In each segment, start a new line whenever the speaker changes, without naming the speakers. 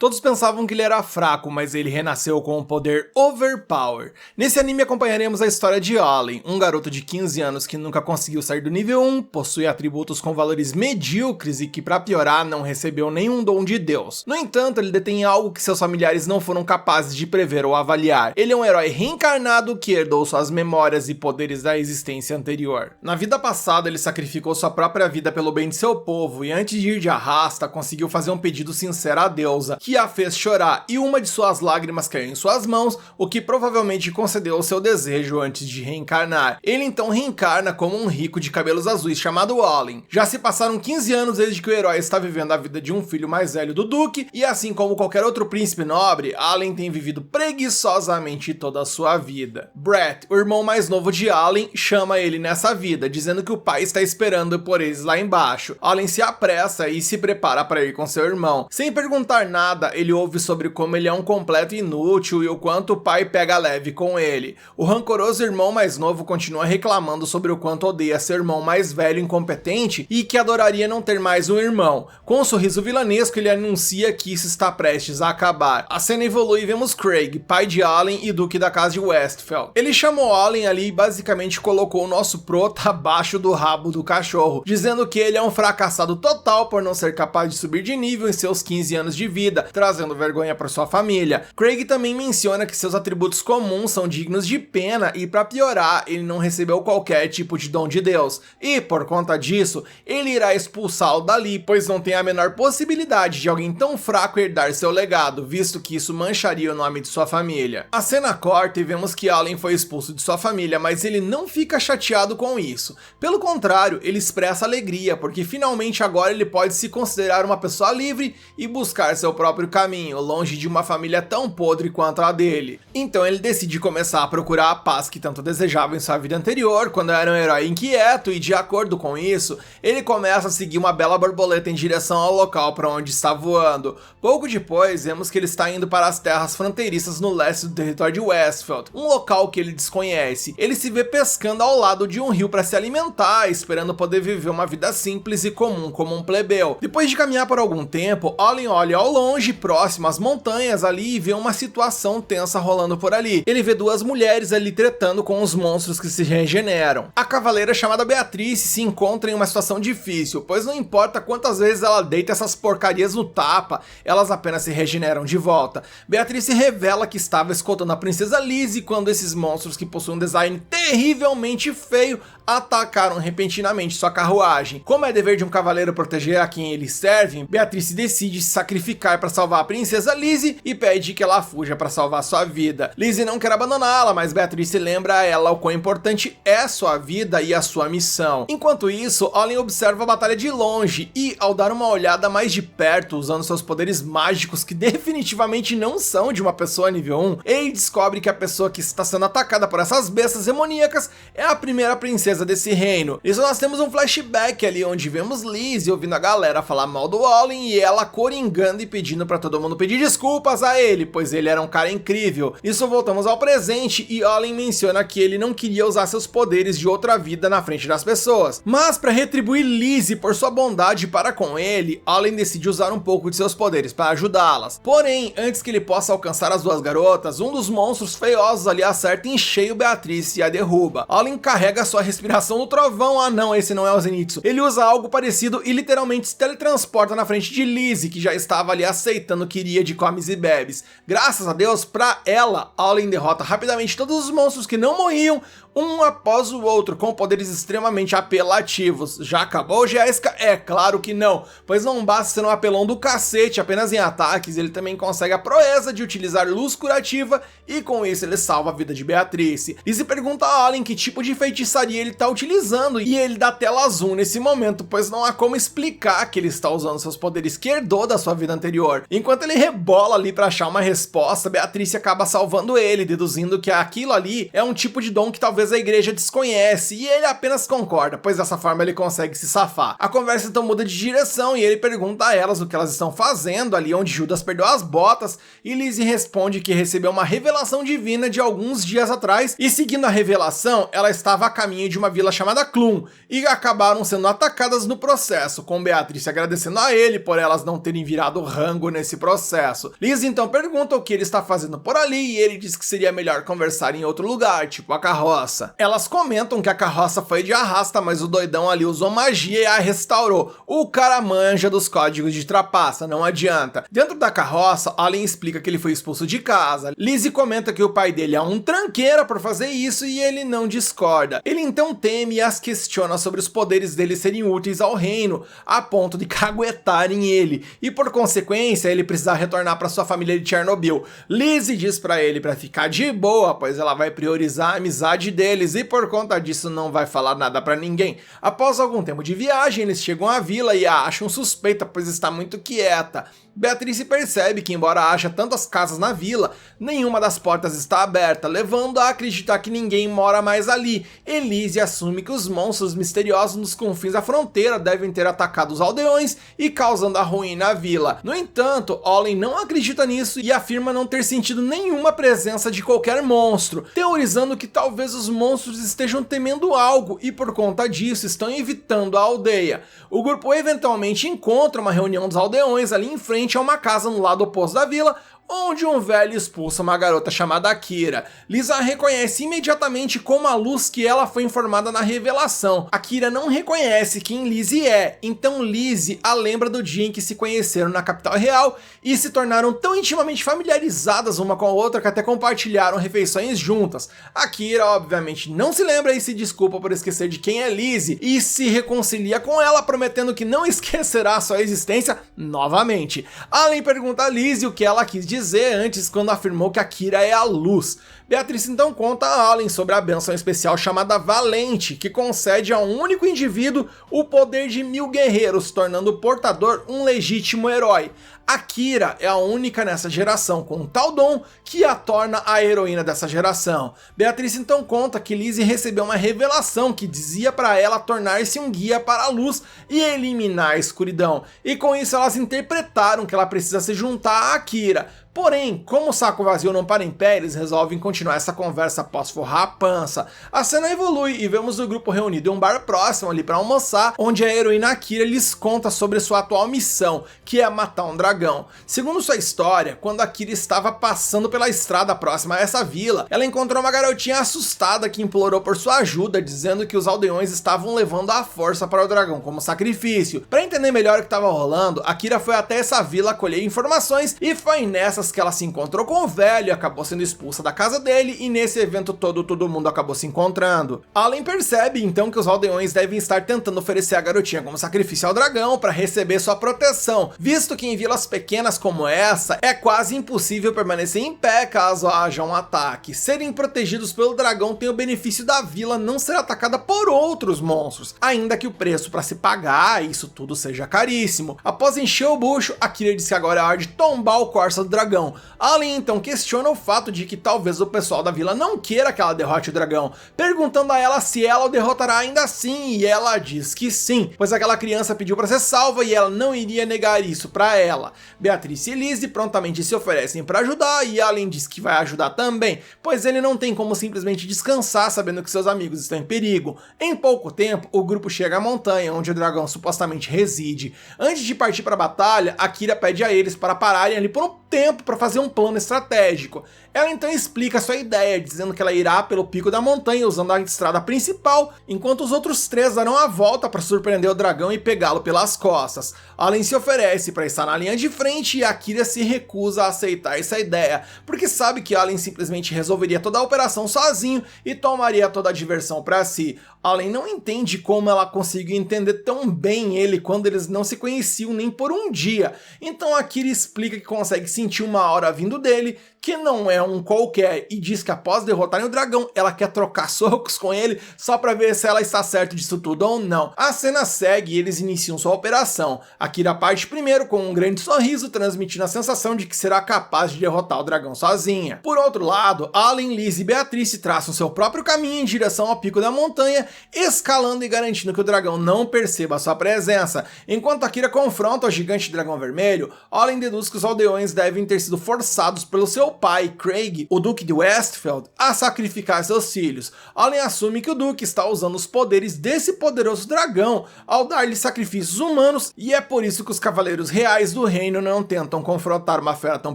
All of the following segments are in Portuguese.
Todos pensavam que ele era fraco, mas ele renasceu com um poder overpower. Nesse anime acompanharemos a história de Allen, um garoto de 15 anos que nunca conseguiu sair do nível 1, possui atributos com valores medíocres e que, pra piorar, não recebeu nenhum dom de Deus. No entanto, ele detém algo que seus familiares não foram capazes de prever ou avaliar. Ele é um herói reencarnado que herdou suas memórias e poderes da existência anterior. Na vida passada, ele sacrificou sua própria vida pelo bem de seu povo e antes de ir de arrasta, conseguiu fazer um pedido sincero à deusa, que a fez chorar, e uma de suas lágrimas caiu em suas mãos, o que provavelmente concedeu o seu desejo antes de reencarnar. Ele então reencarna como um rico de cabelos azuis chamado Allen. Já se passaram 15 anos desde que o herói está vivendo a vida de um filho mais velho do Duque, e assim como qualquer outro príncipe nobre, Allen tem vivido preguiçosamente toda a sua vida. Brett, o irmão mais novo de Allen, chama ele nessa vida, dizendo que o pai está esperando por eles lá embaixo. Allen se apressa e se prepara para ir com seu irmão. Sem perguntar nada, ele ouve sobre como ele é um completo inútil e o quanto o pai pega leve com ele. O rancoroso irmão mais novo continua reclamando sobre o quanto odeia seu irmão mais velho e incompetente e que adoraria não ter mais um irmão. Com um sorriso vilanesco, ele anuncia que isso está prestes a acabar. A cena evolui e vemos Craig, pai de Allen e duque da casa de Westphal. Ele chamou Allen ali e basicamente colocou o nosso prota abaixo do rabo do cachorro, dizendo que ele é um fracassado total por não ser capaz de subir de nível em seus 15 anos de vida, trazendo vergonha para sua família. Craig também menciona que seus atributos comuns são dignos de pena e, para piorar, ele não recebeu qualquer tipo de dom de Deus. E, por conta disso, ele irá expulsá-lo dali, pois não tem a menor possibilidade de alguém tão fraco herdar seu legado, visto que isso mancharia o nome de sua família. A cena corta e vemos que Allen foi expulso de sua família, mas ele não fica chateado com isso. Pelo contrário, ele expressa alegria, porque finalmente agora ele pode se considerar uma pessoa livre e buscar seu próprio caminho, longe de uma família tão podre quanto a dele. Então ele decide começar a procurar a paz que tanto desejava em sua vida anterior, quando era um herói inquieto, e de acordo com isso, ele começa a seguir uma bela borboleta em direção ao local para onde está voando. Pouco depois, vemos que ele está indo para as terras fronteiriças no leste do território de Westfield, um local que ele desconhece. Ele se vê pescando ao lado de um rio para se alimentar, esperando poder viver uma vida simples e comum como um plebeu. Depois de caminhar por algum tempo, Allen olha ao longe, próximo às montanhas ali, e vê uma situação tensa rolando por ali. Ele vê duas mulheres ali tretando com os monstros que se regeneram. A cavaleira chamada Beatrice se encontra em uma situação difícil, pois não importa quantas vezes ela deita essas porcarias no tapa, elas apenas se regeneram de volta. Beatrice revela que estava escoltando a princesa Lizzie quando esses monstros, que possuem um design terrivelmente feio, atacaram repentinamente sua carruagem. Como é dever de um cavaleiro proteger a quem eles servem, Beatrice decide se sacrificar para salvar a princesa Lizzie e pede que ela fuja para salvar sua vida. Lizzie não quer abandoná-la, mas Beatrice lembra a ela o quão importante é sua vida e a sua missão. Enquanto isso, Allen observa a batalha de longe e, ao dar uma olhada mais de perto, usando seus poderes mágicos que definitivamente não são de uma pessoa nível 1, ele descobre que a pessoa que está sendo atacada por essas bestas demoníacas é a primeira princesa desse reino. Isso nós temos um flashback ali onde vemos Lizzie ouvindo a galera falar mal do Allen e ela coringando e pedindo pra todo mundo pedir desculpas a ele, pois ele era um cara incrível. Isso voltamos ao presente e Allen menciona que ele não queria usar seus poderes de outra vida na frente das pessoas. Mas para retribuir Lizzie por sua bondade para com ele, Allen decide usar um pouco de seus poderes para ajudá-las. Porém, antes que ele possa alcançar as duas garotas, um dos monstros feiosos ali acerta em cheio Beatrice e a derruba. Allen carrega sua respiração do trovão. Ah não, esse não é o Zenitsu. Ele usa algo parecido e literalmente se teletransporta na frente de Lizzie, que já estava ali aceitando que iria de comes e bebes. Graças a Deus, pra ela, Allen derrota rapidamente todos os monstros que não morriam, um após o outro, com poderes extremamente apelativos. Já acabou, Jéssica? É claro que não, pois não basta ser um apelão do cacete apenas em ataques, ele também consegue a proeza de utilizar luz curativa e com isso ele salva a vida de Beatrice. E se pergunta a Allen que tipo de feitiçaria ele está utilizando, e ele dá tela azul nesse momento, pois não há como explicar que ele está usando seus poderes que herdou da sua vida anterior. Enquanto ele rebola ali para achar uma resposta, Beatrice acaba salvando ele, deduzindo que aquilo ali é um tipo de dom que talvez a igreja desconhece, e ele apenas concorda, pois dessa forma ele consegue se safar. A conversa então muda de direção e ele pergunta a elas o que elas estão fazendo ali onde Judas perdeu as botas, e Lizzie responde que recebeu uma revelação divina de alguns dias atrás, e seguindo a revelação, ela estava a caminho de uma vila chamada Clun, e acabaram sendo atacadas no processo, com Beatrice agradecendo a ele por elas não terem virado jogo nesse processo. Liz então pergunta o que ele está fazendo por ali e ele diz que seria melhor conversar em outro lugar, tipo a carroça. Elas comentam que a carroça foi de arrasta, mas o doidão ali usou magia e a restaurou. O cara manja dos códigos de trapaça, não adianta. Dentro da carroça, Allen explica que ele foi expulso de casa. Lizzie comenta que o pai dele é um tranqueira por fazer isso e ele não discorda. Ele então teme e as questiona sobre os poderes dele serem úteis ao reino, a ponto de caguetarem ele, e por consequência ele precisar retornar para sua família de Chernobyl. Lizzie diz para ele para ficar de boa, pois ela vai priorizar a amizade deles e por conta disso não vai falar nada para ninguém. Após algum tempo de viagem, eles chegam à vila e a acham suspeita, pois está muito quieta. Beatrice percebe que, embora haja tantas casas na vila, nenhuma das portas está aberta, levando a acreditar que ninguém mora mais ali. Elise assume que os monstros misteriosos nos confins da fronteira devem ter atacado os aldeões e causando a ruína na vila. No entanto, Olin não acredita nisso e afirma não ter sentido nenhuma presença de qualquer monstro, teorizando que talvez os monstros estejam temendo algo e por conta disso estão evitando a aldeia. O grupo eventualmente encontra uma reunião dos aldeões ali em frente a uma casa no lado oposto da vila, onde um velho expulsa uma garota chamada Akira. Lisa a reconhece imediatamente como a luz que ela foi informada na revelação. Akira não reconhece quem Lizzie é, então Lizzie a lembra do dia em que se conheceram na capital real e se tornaram tão intimamente familiarizadas uma com a outra que até compartilharam refeições juntas. Akira obviamente não se lembra e se desculpa por esquecer de quem é Lizzie e se reconcilia com ela, prometendo que não esquecerá sua existência novamente. Allen pergunta a Lizzie o que ela quis dizer antes quando afirmou que Akira é a luz. Beatrice então conta a Allen sobre a bênção especial chamada Valente, que concede a um único indivíduo o poder de 1000 guerreiros, tornando o portador um legítimo herói. Akira é a única nessa geração com um tal dom que a torna a heroína dessa geração. Beatrice então conta que Lizzie recebeu uma revelação que dizia para ela tornar-se um guia para a luz e eliminar a escuridão, e com isso elas interpretaram que ela precisa se juntar a Akira. Porém, como o saco vazio não para em pé, eles resolvem continuar essa conversa após forrar a pança. A cena evolui e vemos o grupo reunido em um bar próximo ali para almoçar, onde a heroína Akira lhes conta sobre sua atual missão, que é matar um dragão. Segundo sua história, quando Akira estava passando pela estrada próxima a essa vila, ela encontrou uma garotinha assustada que implorou por sua ajuda, dizendo que os aldeões estavam levando a força para o dragão como sacrifício. Para entender melhor o que estava rolando, Akira foi até essa vila colher informações e foi nessa que ela se encontrou com o velho e acabou sendo expulsa da casa dele, e nesse evento todo mundo acabou se encontrando. Allen percebe então que os aldeões devem estar tentando oferecer a garotinha como sacrifício ao dragão para receber sua proteção, visto que em vilas pequenas como essa é quase impossível permanecer em pé caso haja um ataque. Serem protegidos pelo dragão tem o benefício da vila não ser atacada por outros monstros, ainda que o preço para se pagar isso tudo seja caríssimo. Após encher o bucho, Akira diz que agora é hora de tombar o Corsa do dragão. Allen então questiona o fato de que talvez o pessoal da vila não queira que ela derrote o dragão, perguntando a ela se ela o derrotará ainda assim, e ela diz que sim, pois aquela criança pediu para ser salva e ela não iria negar isso para ela. Beatrice e Lizzie prontamente se oferecem para ajudar e Allen diz que vai ajudar também, pois ele não tem como simplesmente descansar sabendo que seus amigos estão em perigo. Em pouco tempo, o grupo chega à montanha onde o dragão supostamente reside. Antes de partir para a batalha, Akira pede a eles para pararem ali por um tempo para fazer um plano estratégico. Ela então explica sua ideia, dizendo que ela irá pelo pico da montanha usando a estrada principal, enquanto os outros três darão a volta para surpreender o dragão e pegá-lo pelas costas. Allen se oferece para estar na linha de frente e Akira se recusa a aceitar essa ideia, porque sabe que Allen simplesmente resolveria toda a operação sozinho e tomaria toda a diversão para si. Allen não entende como ela conseguiu entender tão bem ele quando eles não se conheciam nem por um dia. Então Akira explica que consegue sentir uma aura vindo dele, que não é um qualquer, e diz que após derrotarem o dragão, ela quer trocar socos com ele só pra ver se ela está certa disso tudo ou não. A cena segue e eles iniciam sua operação. Akira parte primeiro com um grande sorriso, transmitindo a sensação de que será capaz de derrotar o dragão sozinha. Por outro lado, Allen, Liz e Beatrice traçam seu próprio caminho em direção ao pico da montanha, escalando e garantindo que o dragão não perceba sua presença. Enquanto Akira confronta o gigante dragão vermelho, Allen deduz que os aldeões devem ter sido forçados pelo seu pai, Craig, o Duque de Westfield, a sacrificar seus filhos. Allen assume que o Duque está usando os poderes desse poderoso dragão ao dar-lhe sacrifícios humanos, e é por isso que os cavaleiros reais do reino reino não tentam confrontar uma fera tão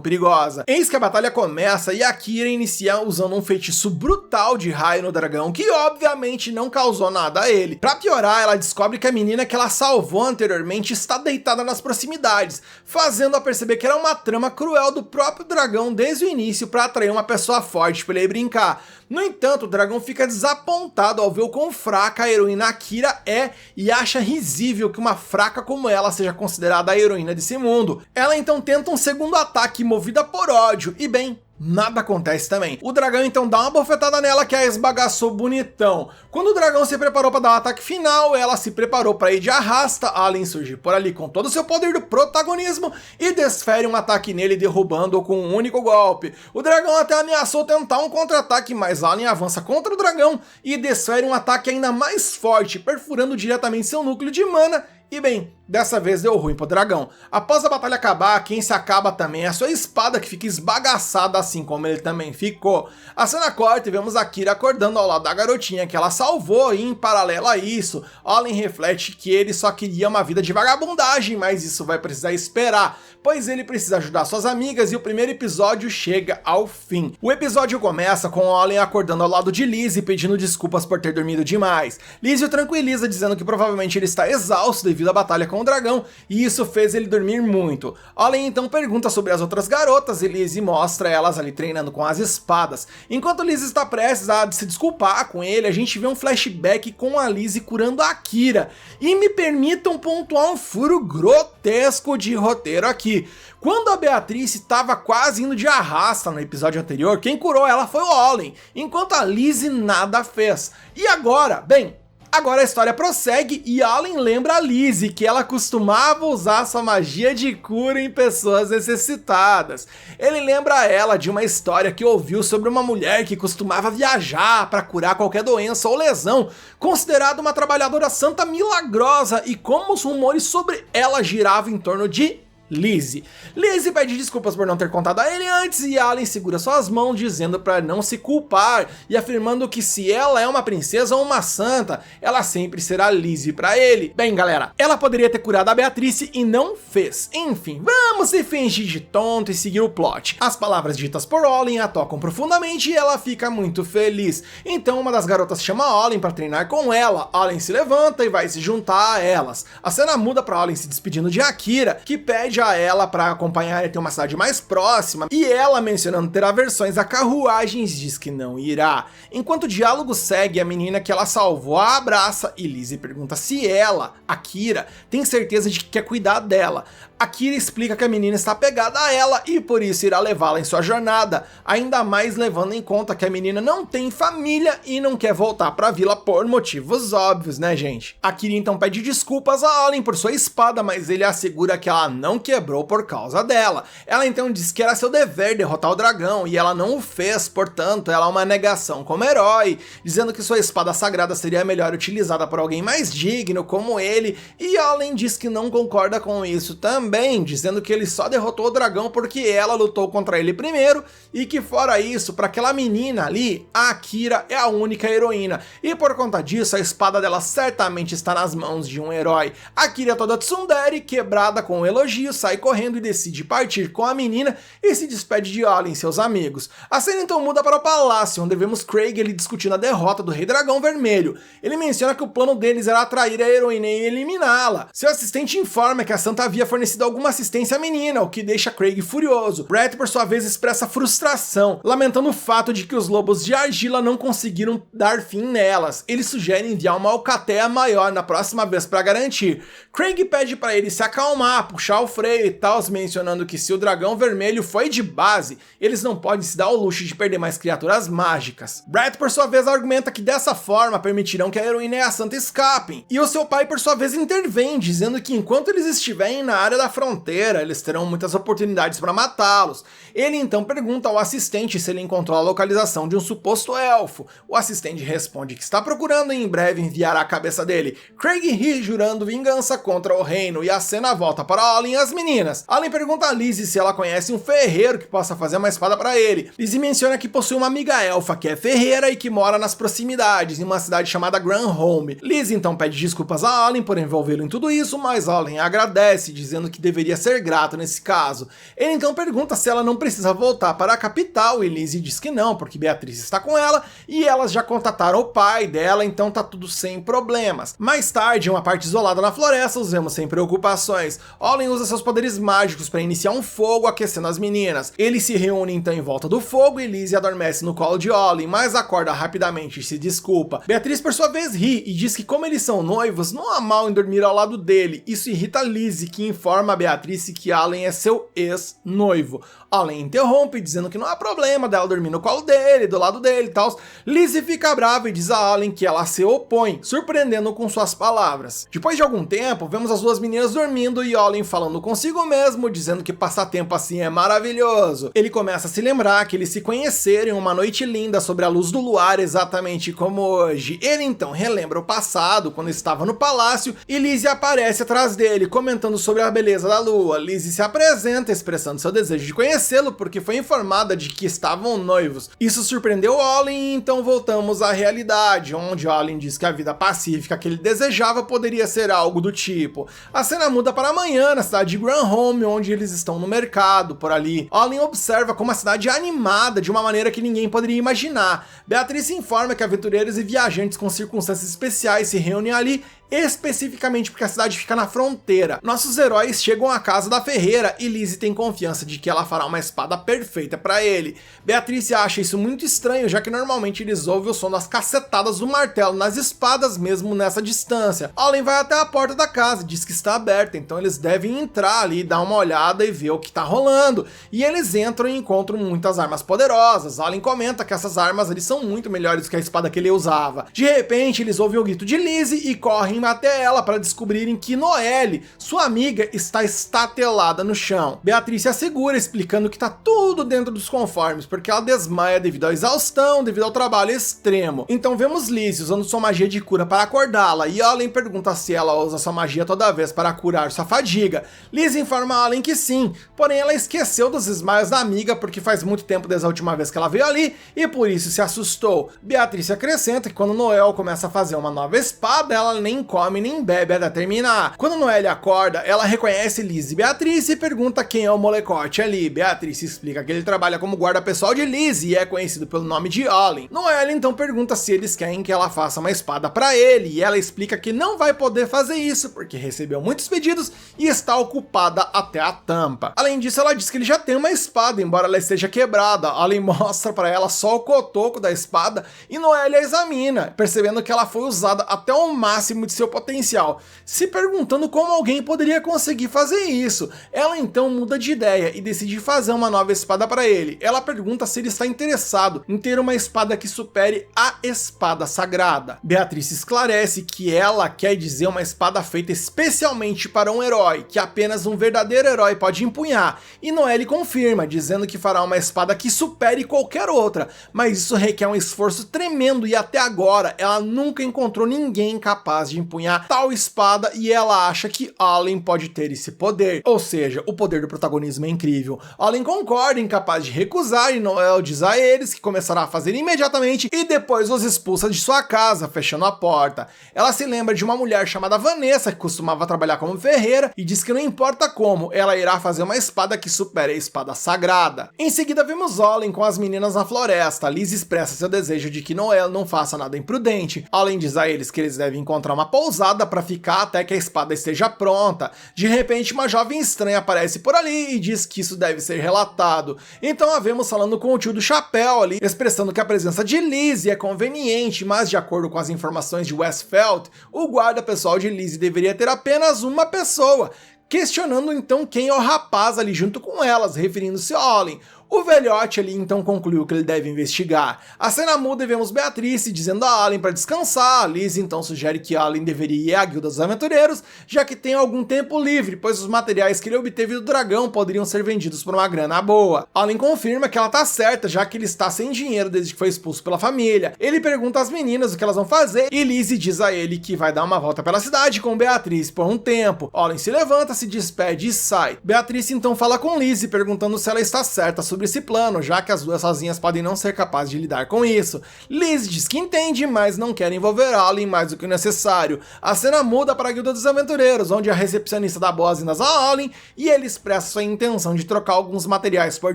perigosa. Eis que a batalha começa e Akira inicia usando um feitiço brutal de raio no dragão, que obviamente não causou nada a ele. Pra piorar, ela descobre que a menina que ela salvou anteriormente está deitada nas proximidades, fazendo-a perceber que era uma trama cruel do próprio dragão desde o início para atrair uma pessoa forte para ele brincar. No entanto, o dragão fica desapontado ao ver o quão fraca a heroína Akira é e acha risível que uma fraca como ela seja considerada a heroína desse mundo. Ela então tenta um segundo ataque movida por ódio e bem, nada acontece também. O dragão então dá uma bofetada nela que a esbagaçou bonitão. Quando o dragão se preparou para dar o ataque final, ela se preparou para ir de arrasta. Allen surge por ali com todo o seu poder do protagonismo e desfere um ataque nele, derrubando-o com um único golpe. O dragão até ameaçou tentar um contra-ataque, mas Allen avança contra o dragão e desfere um ataque ainda mais forte, perfurando diretamente seu núcleo de mana. E bem, dessa vez deu ruim pro dragão. Após a batalha acabar, quem se acaba também é a sua espada, que fica esbagaçada assim como ele também ficou. A cena corta e vemos Akira acordando ao lado da garotinha que ela salvou, e em paralelo a isso, Allen reflete que ele só queria uma vida de vagabundagem, mas isso vai precisar esperar, pois ele precisa ajudar suas amigas e o primeiro episódio chega ao fim. O episódio começa com Allen acordando ao lado de Lizzie pedindo desculpas por ter dormido demais. Lizzie o tranquiliza dizendo que provavelmente ele está exausto devido à batalha com o dragão, e isso fez ele dormir muito. Allen então pergunta sobre as outras garotas e Lizzie mostra elas ali treinando com as espadas. Enquanto Lizzie está prestes a se desculpar com ele, a gente vê um flashback com a Lizzie curando a Akira. E me permitam pontuar um furo grotesco de roteiro aqui. Quando a Beatriz estava quase indo de arrasta no episódio anterior, quem curou ela foi o Allen, enquanto a Lizzie nada fez. E agora, bem, agora a história prossegue e Allen lembra a Lizzie que ela costumava usar sua magia de cura em pessoas necessitadas. Ele lembra ela de uma história que ouviu sobre uma mulher que costumava viajar para curar qualquer doença ou lesão, considerada uma trabalhadora santa milagrosa, e como os rumores sobre ela giravam em torno de Lizzie. Lizzie pede desculpas por não ter contado a ele antes e Allen segura suas mãos dizendo para não se culpar e afirmando que se ela é uma princesa ou uma santa, ela sempre será Lizzie para ele. Bem galera, ela poderia ter curado a Beatriz e não fez. Enfim, vamos se fingir de tonto e seguir o plot. As palavras ditas por Allen a tocam profundamente e ela fica muito feliz. Então uma das garotas chama Allen para treinar com ela. Allen se levanta e vai se juntar a elas. A cena muda para Allen se despedindo de Akira, que pede a ela para acompanhar até uma cidade mais próxima, e ela, mencionando ter aversões a carruagens, diz que não irá. Enquanto o diálogo segue, a menina que ela salvou a abraça e Lizzie pergunta se ela, Akira, tem certeza de que quer cuidar dela. Akira explica que a menina está apegada a ela e por isso irá levá-la em sua jornada, ainda mais levando em conta que a menina não tem família e não quer voltar para a vila por motivos óbvios, né gente? Akira então pede desculpas a Allen por sua espada, mas ele assegura que ela não quebrou por causa dela. Ela então diz que era seu dever derrotar o dragão e ela não o fez, portanto ela é uma negação como herói, dizendo que sua espada sagrada seria melhor utilizada por alguém mais digno como ele, e Allen diz que não concorda com isso também, dizendo que ele só derrotou o dragão porque ela lutou contra ele primeiro e que fora isso, para aquela menina ali, a Akira é a única heroína e por conta disso a espada dela certamente está nas mãos de um herói. Akira toda tsundere, quebrada com um elogio, sai correndo e decide partir com a menina e se despede de Allen e seus amigos. A cena então muda para o palácio, onde vemos Craig ele discutindo a derrota do Rei Dragão Vermelho. Ele menciona que o plano deles era atrair a heroína e eliminá-la. Seu assistente informa que a santa havia fornecido alguma assistência à menina, o que deixa Craig furioso. Brett, por sua vez, expressa frustração, lamentando o fato de que os lobos de argila não conseguiram dar fim nelas. Ele sugere enviar uma alcateia maior na próxima vez para garantir. Craig pede para ele se acalmar, puxar o freio e tal, mencionando que se o dragão vermelho foi de base, eles não podem se dar o luxo de perder mais criaturas mágicas. Brett, por sua vez, argumenta que dessa forma permitirão que a heroína e a santa escapem. E o seu pai, por sua vez, intervém, dizendo que enquanto eles estiverem na área da fronteira, eles terão muitas oportunidades para matá-los. Ele então pergunta ao assistente se ele encontrou a localização de um suposto elfo. O assistente responde que está procurando e em breve enviará a cabeça dele. Craig ri, jurando vingança contra o reino, e a cena volta para Allen e as meninas. Allen pergunta a Lizzie se ela conhece um ferreiro que possa fazer uma espada para ele. Lizzie menciona que possui uma amiga elfa que é ferreira e que mora nas proximidades, em uma cidade chamada Granholm. Lizzie então pede desculpas a Allen por envolvê-lo em tudo isso, mas Allen agradece, dizendo que deveria ser grato nesse caso. Ele então pergunta se ela não precisa voltar para a capital e Lizzie diz que não, porque Beatriz está com ela e elas já contataram o pai dela, então tá tudo sem problemas. Mais tarde, em uma parte isolada na floresta, os vemos sem preocupações. Olin usa seus poderes mágicos para iniciar um fogo aquecendo as meninas. Eles se reúnem então em volta do fogo e Lizzie adormece no colo de Olin, mas acorda rapidamente e se desculpa. Beatriz por sua vez ri e diz que como eles são noivos, não há mal em dormir ao lado dele. Isso irrita Lizzie, que informa a Beatriz que Allen é seu ex-noivo. Allen interrompe, dizendo que não há problema dela dormir no colo dele, do lado dele e tal. Lizzie fica brava e diz a Allen que ela se opõe, surpreendendo com suas palavras. Depois de algum tempo, vemos as duas meninas dormindo e Allen falando consigo mesmo, dizendo que passar tempo assim é maravilhoso. Ele começa a se lembrar que eles se conheceram em uma noite linda sobre a luz do luar, exatamente como hoje. Ele então relembra o passado, quando estava no palácio, e Lizzie aparece atrás dele, comentando sobre a beleza da lua. Lizzie se apresenta, expressando seu desejo de conhecê-lo, porque foi informada de que estavam noivos. Isso surpreendeu Olin, e então voltamos à realidade, onde Olin diz que a vida pacífica que ele desejava poderia ser algo do tipo. A cena muda para amanhã, na cidade de Granholm, onde eles estão no mercado, por ali. Olin observa como a cidade é animada de uma maneira que ninguém poderia imaginar. Beatriz informa que aventureiros e viajantes com circunstâncias especiais se reúnem ali, especificamente porque a cidade fica na fronteira. Nossos heróis chegam à casa da ferreira e Lizzie tem confiança de que ela fará uma espada perfeita para ele. Beatriz acha isso muito estranho, já que normalmente eles ouvem o som das cacetadas do martelo nas espadas mesmo nessa distância. Allen vai até a porta da casa e diz que está aberta, então eles devem entrar ali, dar uma olhada e ver o que tá rolando. E eles entram e encontram muitas armas poderosas. Allen comenta que essas armas ali são muito melhores do que a espada que ele usava. De repente eles ouvem o grito de Lizzie e correm até ela para descobrirem que Noelle, sua amiga, está estatelada no chão. Beatriz se assegura, explicando que tá tudo dentro dos conformes, porque ela desmaia devido à exaustão, devido ao trabalho extremo. Então vemos Lizzie usando sua magia de cura para acordá-la, e Allen pergunta se ela usa sua magia toda vez para curar sua fadiga. Lizzie informa a Allen que sim, porém ela esqueceu dos desmaios da amiga, porque faz muito tempo desde a última vez que ela veio ali, e por isso se assustou. Beatriz acrescenta que quando Noelle começa a fazer uma nova espada, ela nem come nem bebe até terminar. Quando Noelle acorda, ela reconhece Lizzie e Beatriz e pergunta quem é o molecote ali. Beatriz explica que ele trabalha como guarda pessoal de Lizzie e é conhecido pelo nome de Olin. Noelle então pergunta se eles querem que ela faça uma espada para ele e ela explica que não vai poder fazer isso porque recebeu muitos pedidos e está ocupada até a tampa. Além disso, ela diz que ele já tem uma espada, embora ela esteja quebrada. Olin mostra para ela só o cotoco da espada e Noelle a examina, percebendo que ela foi usada até o máximo de seu potencial, se perguntando como alguém poderia conseguir fazer isso. Ela então muda de ideia e decide fazer uma nova espada para ele. Ela pergunta se ele está interessado em ter uma espada que supere a espada sagrada. Beatriz esclarece que ela quer dizer uma espada feita especialmente para um herói, que apenas um verdadeiro herói pode empunhar, e Noelle confirma, dizendo que fará uma espada que supere qualquer outra, mas isso requer um esforço tremendo e até agora ela nunca encontrou ninguém capaz de empunhar tal espada e ela acha que Allen pode ter esse poder. Ou seja, o poder do protagonismo é incrível. Allen concorda, incapaz de recusar, e Noelle diz a eles que começará a fazer imediatamente e depois os expulsa de sua casa, fechando a porta. Ela se lembra de uma mulher chamada Vanessa, que costumava trabalhar como ferreira, e diz que não importa como, ela irá fazer uma espada que supere a espada sagrada. Em seguida vemos Allen com as meninas na floresta. Liz expressa seu desejo de que Noelle não faça nada imprudente. Allen diz a eles que eles devem encontrar uma pousada para ficar até que a espada esteja pronta. De repente, uma jovem estranha aparece por ali e diz que isso deve ser relatado. Então a vemos falando com o tio do chapéu ali, expressando que a presença de Lizzie é conveniente, mas de acordo com as informações de Westfeld, o guarda pessoal de Lizzie deveria ter apenas uma pessoa, questionando então quem é o rapaz ali junto com elas, referindo-se a Olin. O velhote ali então concluiu que ele deve investigar. A cena muda e vemos Beatriz dizendo a Allen para descansar. Liz então sugere que Allen deveria ir à Guilda dos Aventureiros, já que tem algum tempo livre, pois os materiais que ele obteve do dragão poderiam ser vendidos por uma grana boa. Allen confirma que ela tá certa, já que ele está sem dinheiro desde que foi expulso pela família. Ele pergunta às meninas o que elas vão fazer e Liz diz a ele que vai dar uma volta pela cidade com Beatriz por um tempo. Allen se levanta, se despede e sai. Beatriz então fala com Lizzie, perguntando se ela está certa sobre esse plano, já que as duas sozinhas podem não ser capazes de lidar com isso. Lizzie diz que entende, mas não quer envolver Olin mais do que o necessário. A cena muda para a Guilda dos Aventureiros, onde a recepcionista dá boas-vindas a Olin e ele expressa sua intenção de trocar alguns materiais por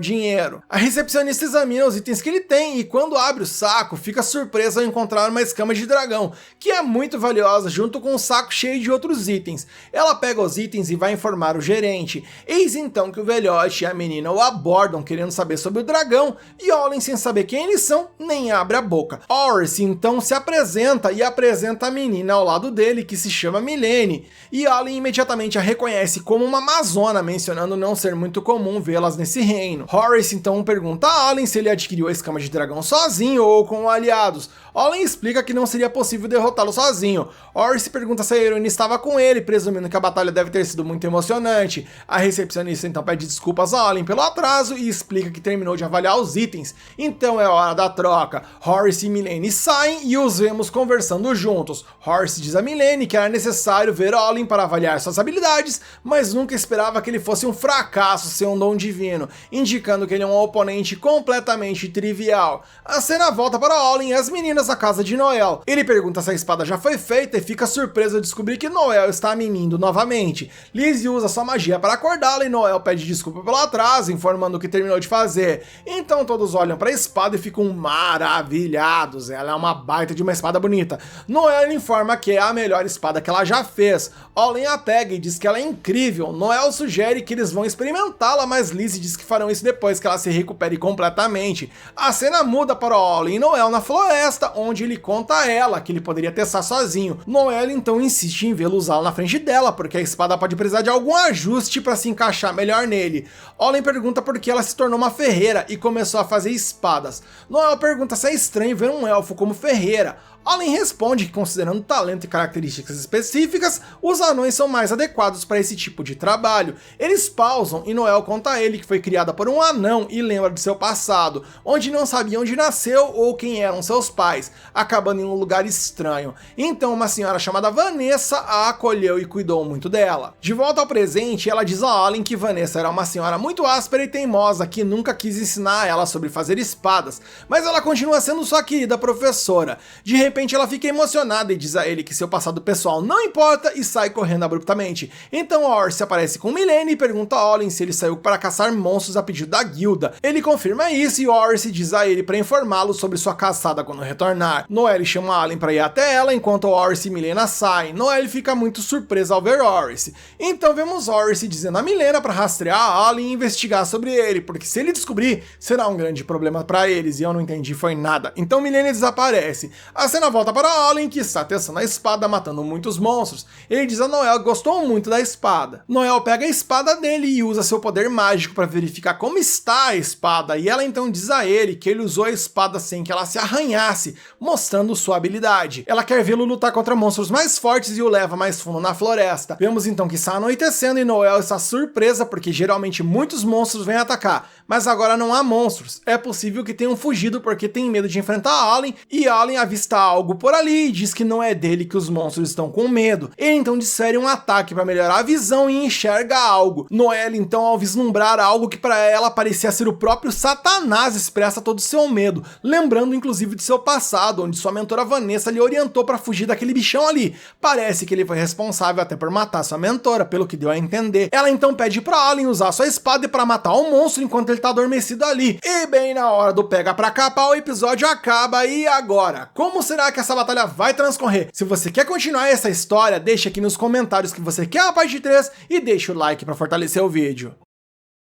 dinheiro. A recepcionista examina os itens que ele tem e quando abre o saco, fica surpresa ao encontrar uma escama de dragão, que é muito valiosa, junto com um saco cheio de outros itens. Ela pega os itens e vai informar o gerente. Eis então que o velhote e a menina o abordam querendo saber sobre o dragão e Olin, sem saber quem eles são, nem abre a boca. Orsi então se apresenta e apresenta a menina ao lado dele, que se chama Milene, e Olin imediatamente a reconhece como uma amazona, mencionando não ser muito comum vê-las nesse reino. Horace então pergunta a Olin se ele adquiriu a escama de dragão sozinho ou com aliados. Olin explica que não seria possível derrotá-lo sozinho. Horace pergunta se a heroína estava com ele, presumindo que a batalha deve ter sido muito emocionante. A recepcionista então pede desculpas a Olin pelo atraso e explica que terminou de avaliar os itens, então é hora da troca. Horace e Milene saem e os vemos conversando juntos. Horace diz a Milene que era necessário ver Olin para avaliar suas habilidades, mas nunca esperava que ele fosse um fracasso sem um dom divino, indicando que ele é um oponente completamente trivial. A cena volta para Olin e as meninas na casa de Noel. Ele pergunta se a espada já foi feita e fica surpreso ao descobrir que Noel está mimindo novamente. Lizzie usa sua magia para acordá-la e Noel pede desculpa pelo atraso, informando o que terminou de fazer. Então todos olham para a espada e ficam maravilhados. Ela é uma baita de uma espada bonita. Noel informa que é a melhor espada que ela já fez. Olin a pega e diz que ela é incrível. Noel sugere que eles vão experimentá-la, mas Lizzie diz que farão isso depois que ela se recupere completamente. A cena muda para Olin e Noel na floresta, onde ele conta a ela que ele poderia testar sozinho. Noel então insiste em vê-lo usá-la na frente dela, porque a espada pode precisar de algum ajuste para se encaixar melhor nele. Olin pergunta por que ela se tornou uma ferreira e começou a fazer espadas. Noel pergunta se é estranho ver um elfo como ferreira. Olin responde que, considerando talento e características específicas, os anões são mais adequados para esse tipo de trabalho. Eles pausam e Noel conta a ele que foi criada por um anão e lembra de seu passado, onde não sabia onde nasceu ou quem eram seus pais, acabando em um lugar estranho. Então uma senhora chamada Vanessa a acolheu e cuidou muito dela. De volta ao presente, ela diz a Olin que Vanessa era uma senhora muito áspera e teimosa que nunca quis ensinar a ela sobre fazer espadas, mas ela continua sendo sua querida professora. De repente ela fica emocionada e diz a ele que seu passado pessoal não importa e sai correndo abruptamente. Então Orsi aparece com Milene e pergunta a Olin se ele saiu para caçar monstros a pedido da guilda. Ele confirma isso e Orsi diz a ele para informá-lo sobre sua caçada quando retornar. Noelle chama a Olin para ir até ela enquanto Orsi e Milena saem. Noelle fica muito surpresa ao ver Orsi. Então vemos Orsi dizendo a Milena para rastrear a Olin e investigar sobre ele, porque se ele descobrir, será um grande problema para eles e eu não entendi foi nada. Então Milene desaparece. A cena volta para Olin, que está testando a espada, matando muitos monstros. Ele diz a Noel que gostou muito da espada. Noel pega a espada dele e usa seu poder mágico para verificar como está a espada, e ela então diz a ele que ele usou a espada sem que ela se arranhasse, mostrando sua habilidade. Ela quer vê-lo lutar contra monstros mais fortes e o leva mais fundo na floresta. Vemos então que está anoitecendo e Noel está surpresa porque geralmente muitos monstros vêm atacar, mas agora não há monstros. É possível que tenham fugido porque tem medo de enfrentar a Olin, e Olin avista algo por ali e diz que não é dele que os monstros estão com medo. Ele então desfere um ataque para melhorar a visão e enxerga algo. Noelle então, ao vislumbrar algo que para ela parecia ser o próprio Satanás, expressa todo o seu medo, lembrando inclusive de seu passado, onde sua mentora Vanessa lhe orientou para fugir daquele bichão ali. Parece que ele foi responsável até por matar sua mentora, pelo que deu a entender. Ela então pede para Olin usar sua espada para matar o monstro enquanto ele tá adormecido ali. E bem na hora do pega pra capar, o episódio acaba. E agora? Como será que essa batalha vai transcorrer? Se você quer continuar essa história, deixa aqui nos comentários que você quer a parte 3 e deixa o like para fortalecer o vídeo.